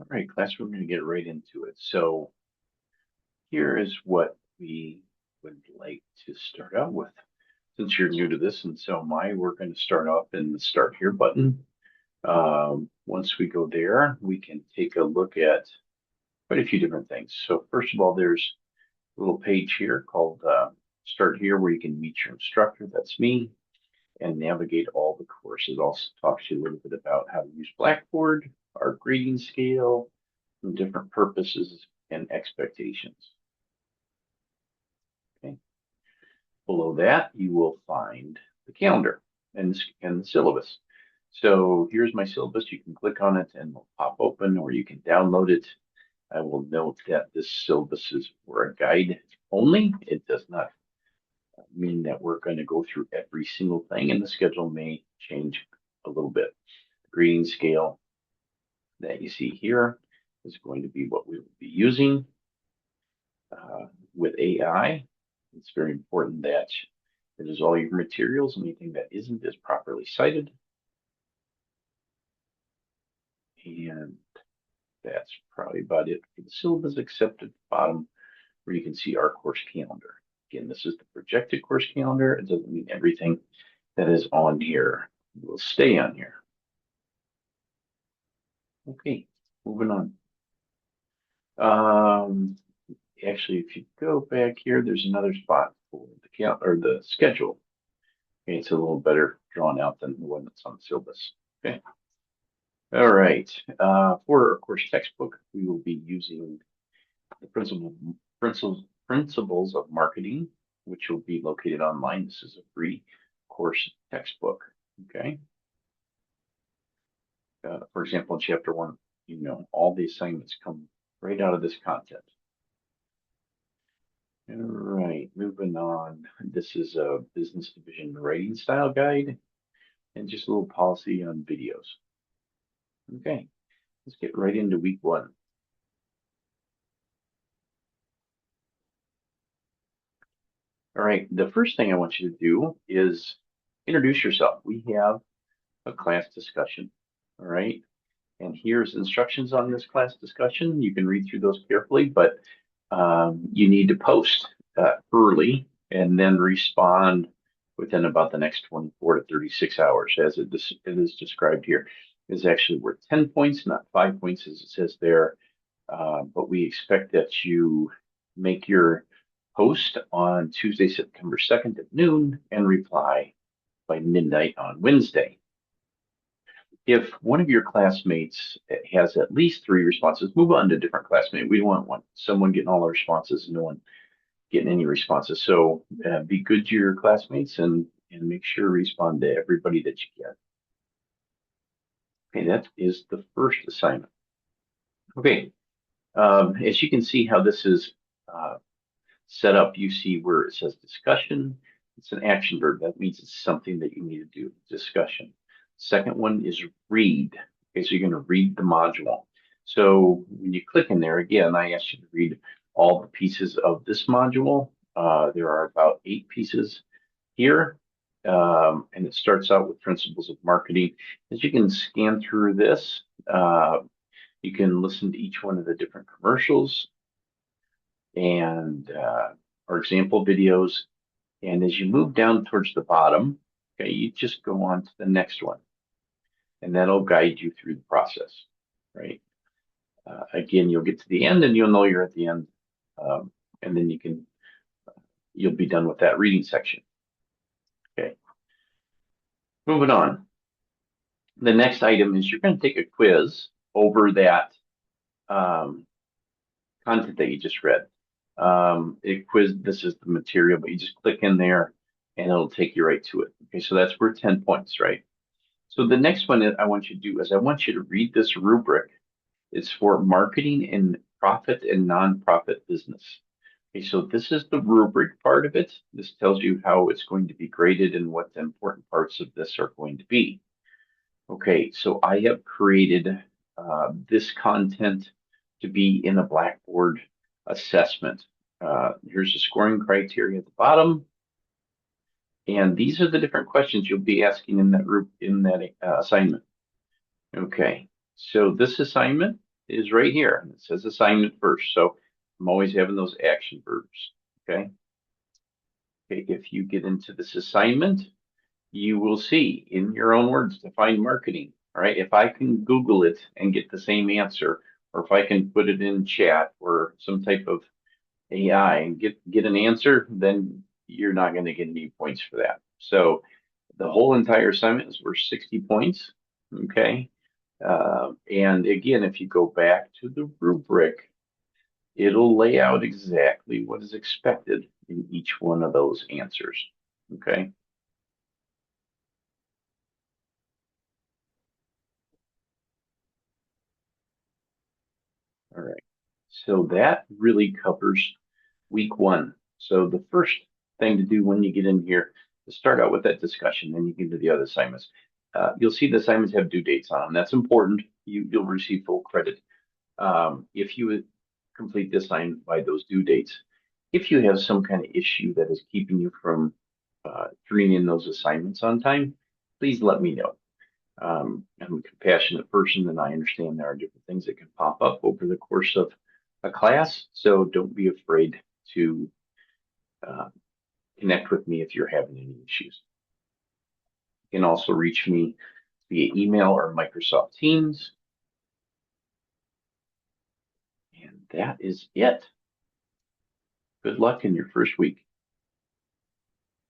All right, class, we're going to get right into it. So here is what we would like to start out with. Since you're new to this, and so am I, we're going to start off in the Start Here button. Once we go there, we can take a look at quite a few different things. So first of all, there's a little page here called Start Here where you can meet your instructor, that's me, and navigate all the courses. It also talks to you a little bit about how to use Blackboard, our grading scale, and different purposes and expectations. Okay. Below that, you will find the calendar and the syllabus. So here's my syllabus. You can click on it and it'll pop open, or you can download it. I will note that this syllabus is for a guide only. It does not mean that we're going to go through every single thing, and the schedule may change a little bit. The grading scale that you see here is going to be what we will be using with AI. It's very important that it is all your materials. Anything that isn't is properly cited. And that's probably about it for the syllabus, except at the bottom where you can see our course calendar. Again, this is the projected course calendar. It doesn't mean everything that is on here will stay on here. Okay, moving on. Actually, if you go back here, there's another spot for the calendar or the schedule. Okay, it's a little better drawn out than the one that's on the syllabus. Okay. All right. For our course textbook, we will be using the principles of marketing, which will be located online. This is a free course textbook. Okay. For example, in chapter 1, all the assignments come right out of this content. All right, moving on. This is a business division writing style guide and just a little policy on videos. Okay, let's get right into week 1. All right, the first thing I want you to do is introduce yourself. We have a class discussion. All right, and here's instructions on this class discussion. You can read through those carefully, but you need to post early and then respond within about the next 24 to 36 hours, as it is described here. Is actually worth 10 points, not 5 points, as it says there. But we expect that you make your post on Tuesday, September 2nd at noon and reply by midnight on Wednesday. If one of your classmates has at least 3 responses, move on to a different classmate. We don't want someone getting all the responses and no one getting any responses. So be good to your classmates and make sure to respond to everybody that you get. Okay, that is the first assignment. Okay, as you can see how this is set up, you see where it says discussion. It's an action verb. That means it's something that you need to do, discussion. Second one is read. Okay, so you're going to read the module. So when you click in there, again, I asked you to read all the pieces of this module. There are about 8 pieces here. And it starts out with principles of marketing. As you can scan through this, you can listen to each one of the different commercials and our example videos. And as you move down towards the bottom, okay, you just go on to the next one, and that'll guide you through the process, right? Again, you'll get to the end, and you'll know you're at the end, and then you'll be done with that reading section. Okay, moving on. The next item is you're going to take a quiz over that content that you just read. This is the material, but you just click in there and it'll take you right to it. Okay, so that's worth 10 points, right? So the next one that I want you to do is I want you to read this rubric. It's for marketing and profit and nonprofit business. Okay, so this is the rubric part of it. This tells you how it's going to be graded and what the important parts of this are going to be. Okay, so I have created this content to be in a Blackboard assessment. Here's the scoring criteria at the bottom. And these are the different questions you'll be asking in that assignment. Okay, so this assignment, is right here. And it says assignment first. So I'm always having those action verbs. Okay. Okay. If you get into this assignment, you will see in your own words, define marketing. All right. If I can Google it and get the same answer, or if I can put it in chat or some type of AI and get an answer, then you're not going to get any points for that. So the whole entire assignment is worth 60 points. Okay. And again, if you go back to the rubric, it'll lay out exactly what is expected in each one of those answers. Okay. All right. So that really covers week one. So the first thing to do when you get in here is start out with that discussion, then you get into the other assignments. You'll see the assignments have due dates on them. That's important. You'll receive full credit if you complete the assignment by those due dates. If you have some kind of issue that is keeping you from turning in those assignments on time, please let me know. I'm a compassionate person and I understand there are different things that can pop up over the course of a class, so don't be afraid to uh, connect with me if you're having any issues. You can also reach me via email or Microsoft Teams. And that is it. Good luck in your first week.